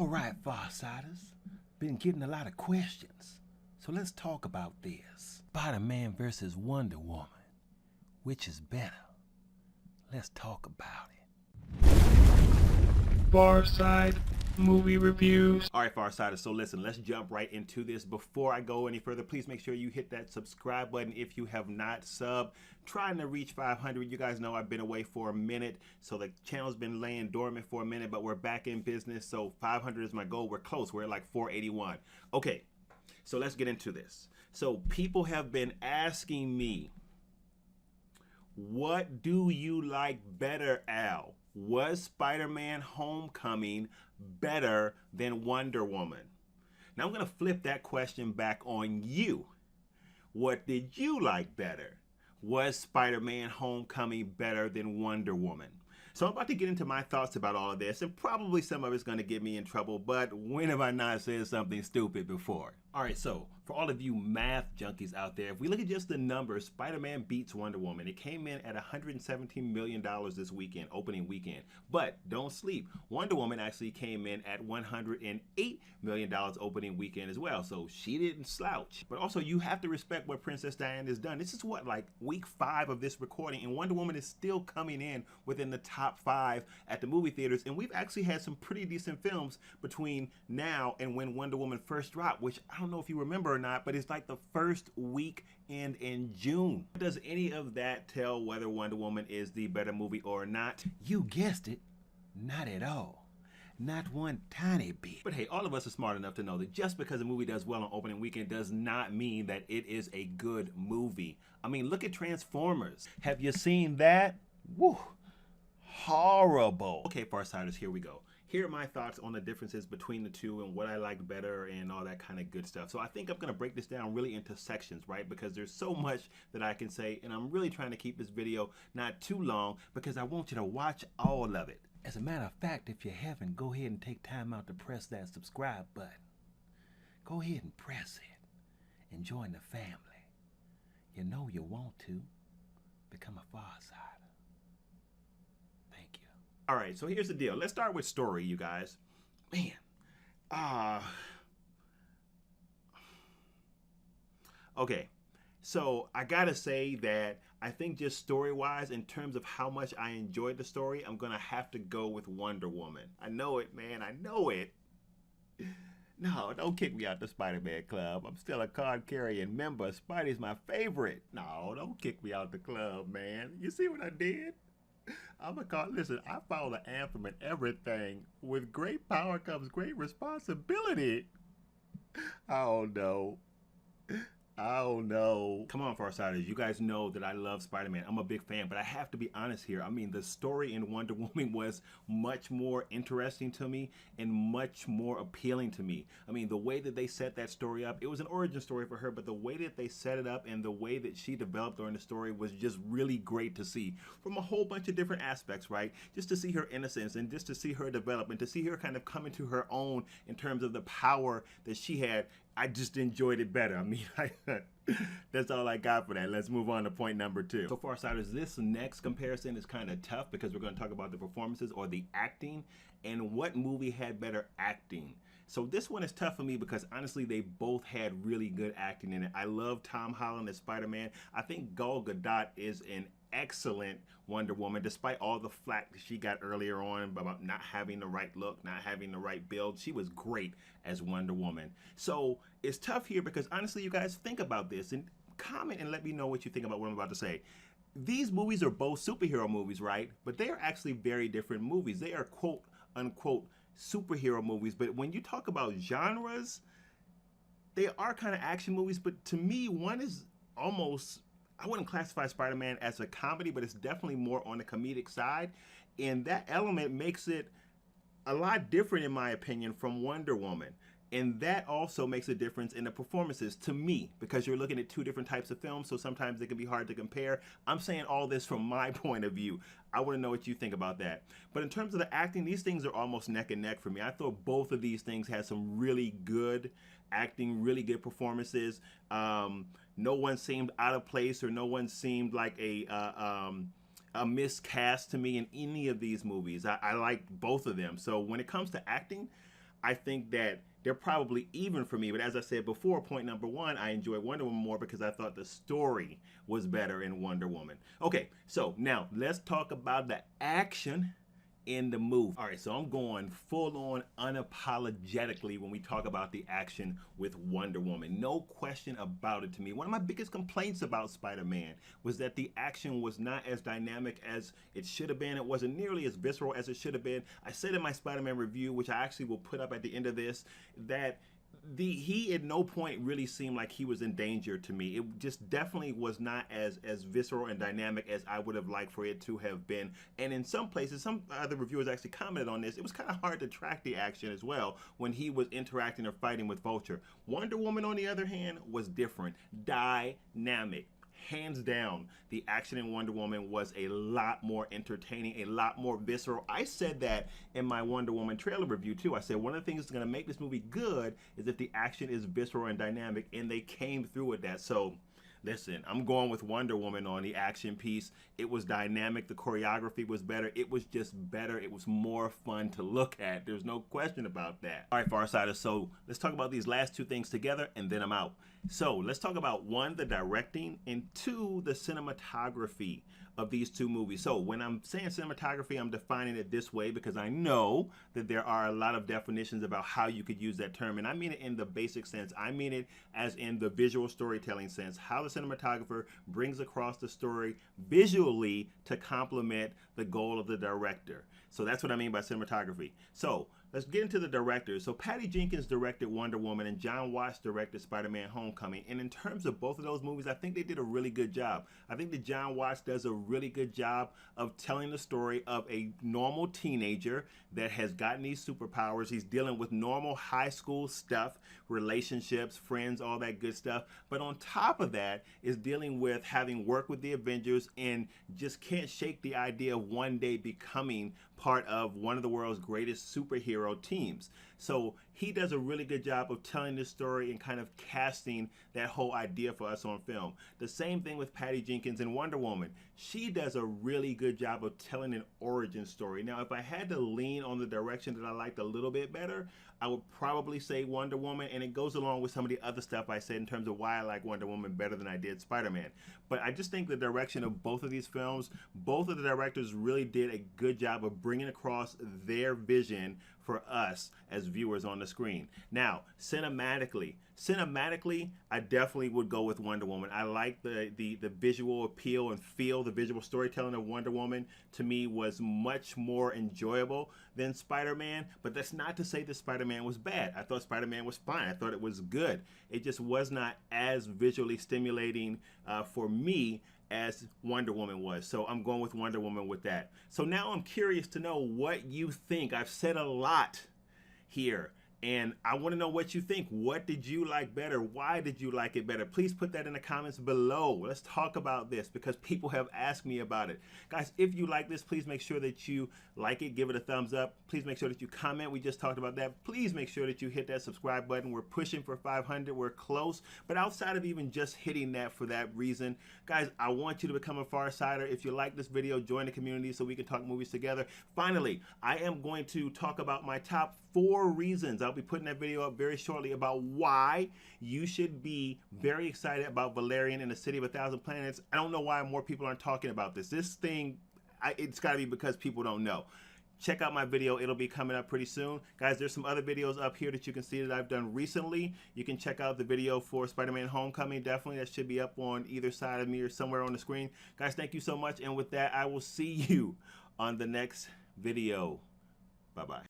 All right, Farsighters. Been getting a lot of questions. So let's talk about this. Spider-Man versus Wonder Woman. Which is better? Let's talk about it. Farside movie reviews. All right, Farsighters, so listen, let's jump right into this. Before I go any further, please make sure you hit that subscribe button if you have not subbed. Trying to reach 500. You guys know I've been away for a minute, so the channel's been laying dormant for a minute, but we're back in business, so 500 is my goal. We're close. We're at like 481. Okay, so let's get into this. So people have been asking me, what do you like better, Al? Was Spider-Man Homecoming better than Wonder Woman? Now I'm going to flip that question back on you. What did you like better? Was Spider-Man Homecoming better than Wonder Woman? So I'm about to get into my thoughts about all of this, and probably some of it's going to get me in trouble, but when have I not said something stupid before? All right, so for all of you math junkies out there, if we look at just the numbers, Spider-Man beats Wonder Woman. It came in at $117 million this weekend, opening weekend. But don't sleep. Wonder Woman actually came in at $108 million opening weekend as well. So she didn't slouch. But also, you have to respect what Princess Diana has done. This is what, like week 5 of this recording, and Wonder Woman is still coming in within the top 5 at the movie theaters. And we've actually had some pretty decent films between now and when Wonder Woman first dropped, which I don't know if you remember or not, but it's like the first weekend in June. Does any of that tell whether Wonder Woman is the better movie or not? You guessed it, not at all. Not one tiny bit. But hey, all of us are smart enough to know that just because a movie does well on opening weekend does not mean that it is a good movie. I mean, look at Transformers. Have you seen that? Woo, horrible. Okay, Farsighters, here we go. Here are my thoughts on the differences between the two and what I like better and all that kind of good stuff. So I think I'm going to break this down really into sections, right? Because there's so much that I can say, and I'm really trying to keep this video not too long because I want you to watch all of it. As a matter of fact, if you haven't, go ahead and take time out to press that subscribe button. Go ahead and press it and join the family. You know you want to. Become a Farsighter. Thank you. All right, so here's the deal. Let's start with story, you guys. Man, okay, so I gotta say that I think just story-wise, in terms of how much I enjoyed the story, I'm gonna have to go with Wonder Woman. I know it, man, I know it. No, don't kick me out the Spider-Man club. I'm still a card-carrying member. Spidey's my favorite. No, don't kick me out the club, man. You see what I did? I'm a call. Listen, I follow the anthem and everything. With great power comes great responsibility. Oh no. Oh no. Come on, Farsighters. You guys know that I love Spider-Man. I'm a big fan, but I have to be honest here. I mean, the story in Wonder Woman was much more interesting to me and much more appealing to me. I mean, the way that they set that story up, it was an origin story for her, but the way that they set it up and the way that she developed during the story was just really great to see from a whole bunch of different aspects, right? Just to see her innocence and just to see her develop and to see her kind of come into her own in terms of the power that she had. I just enjoyed it better. I mean, that's all I got for that. Let's move on to point number 2. So Farsighters, this next comparison is kind of tough because we're going to talk about the performances or the acting and what movie had better acting. So this one is tough for me because honestly, they both had really good acting in it. I love Tom Holland as Spider-Man. I think Gal Gadot is an excellent Wonder Woman, despite all the flack that she got earlier on about not having the right look, not having the right build. She was great as Wonder Woman. So it's tough here because honestly, you guys, think about this and comment and let me know what you think about what I'm about to say. These movies are both superhero movies, right? But they are actually very different movies. They are quote unquote superhero movies, but when you talk about genres, they are kind of action movies, but to me, one is almost, I wouldn't classify Spider-Man as a comedy, but it's definitely more on the comedic side. And that element makes it a lot different, in my opinion, from Wonder Woman. And that also makes a difference in the performances to me, because you're looking at two different types of films, so sometimes it can be hard to compare. I'm saying all this from my point of view. I want to know what you think about that. But in terms of the acting, these things are almost neck and neck for me. I thought both of these things had some really good acting, really good performances. No one seemed out of place, or no one seemed like a miscast to me in any of these movies. I liked both of them. So when it comes to acting, I think that they're probably even for me. But as I said before, point number one, I enjoyed Wonder Woman more because I thought the story was better in Wonder Woman. Okay, so now let's talk about the action in the movie. All right, so I'm going full on unapologetically when we talk about the action with Wonder Woman. No question about it to me. One of my biggest complaints about Spider-Man was that the action was not as dynamic as it should have been. It wasn't nearly as visceral as it should have been. I said in my Spider-Man review, which I actually will put up at the end of this, that he at no point really seemed like he was in danger to me. It just definitely was not as visceral and dynamic as I would have liked for it to have been. And in some places, some other reviewers actually commented on this, it was kind of hard to track the action as well when he was interacting or fighting with Vulture. Wonder Woman, on the other hand, was different, dynamic. Hands down, the action in Wonder Woman was a lot more entertaining, a lot more visceral. I said that in my Wonder Woman trailer review too. I said one of the things that's going to make this movie good is if the action is visceral and dynamic, and they came through with that. So listen, I'm going with Wonder Woman on the action piece. It was dynamic. The choreography was better. It was just better. It was more fun to look at. There's no question about that. All right, Farsiders, so let's talk about these last two things together, and then I'm out. So let's talk about one, the directing, and two, the cinematography of these two movies. So when I'm saying cinematography, I'm defining it this way because I know that there are a lot of definitions about how you could use that term, and I mean it in the basic sense. I mean it as in the visual storytelling sense, how the cinematographer brings across the story visually to complement the goal of the director. So that's what I mean by cinematography. So let's get into the directors. So Patty Jenkins directed Wonder Woman and John Watts directed Spider-Man Homecoming. And in terms of both of those movies, I think they did a really good job. I think that John Watts does a really good job of telling the story of a normal teenager that has gotten these superpowers. He's dealing with normal high school stuff, relationships, friends, all that good stuff. But on top of that is dealing with having worked with the Avengers and just can't shake the idea of one day becoming part of one of the world's greatest superhero teams. So he does a really good job of telling this story and kind of casting that whole idea for us on film. The same thing with Patty Jenkins in Wonder Woman. She does a really good job of telling an origin story. Now, if I had to lean on the direction that I liked a little bit better, I would probably say Wonder Woman, and it goes along with some of the other stuff I said in terms of why I like Wonder Woman better than I did Spider-Man. But I just think the direction of both of these films, both of the directors really did a good job of bringing across their vision for us as viewers on the screen. Now, cinematically, I definitely would go with Wonder Woman. I like the visual appeal and feel. The visual storytelling of Wonder Woman to me was much more enjoyable than Spider-Man, but that's not to say that Spider-Man was bad. I thought Spider-Man was fine. I thought it was good. It just was not as visually stimulating for me as Wonder Woman was. So I'm going with Wonder Woman with that. So now I'm curious to know what you think. I've said a lot here, and I want to know what you think. What did you like better? Why did you like it better? Please put that in the comments below. Let's talk about this because people have asked me about it. Guys, if you like this, please make sure that you like it, give it a thumbs up. Please make sure that you comment. We just talked about that. Please make sure that you hit that subscribe button. We're pushing for 500. We're close. But outside of even just hitting that for that reason, guys, I want you to become a Farsider. If you like this video, join the community so we can talk movies together. Finally, I am going to talk about my top 4 reasons. I'll be putting that video up very shortly about why you should be very excited about Valerian and the City of 1,000 Planets. I don't know why more people aren't talking about this. This thing, it's got to be because people don't know. Check out my video. It'll be coming up pretty soon. Guys, there's some other videos up here that you can see that I've done recently. You can check out the video for Spider-Man Homecoming. Definitely, that should be up on either side of me or somewhere on the screen. Guys, thank you so much. And with that, I will see you on the next video. Bye-bye.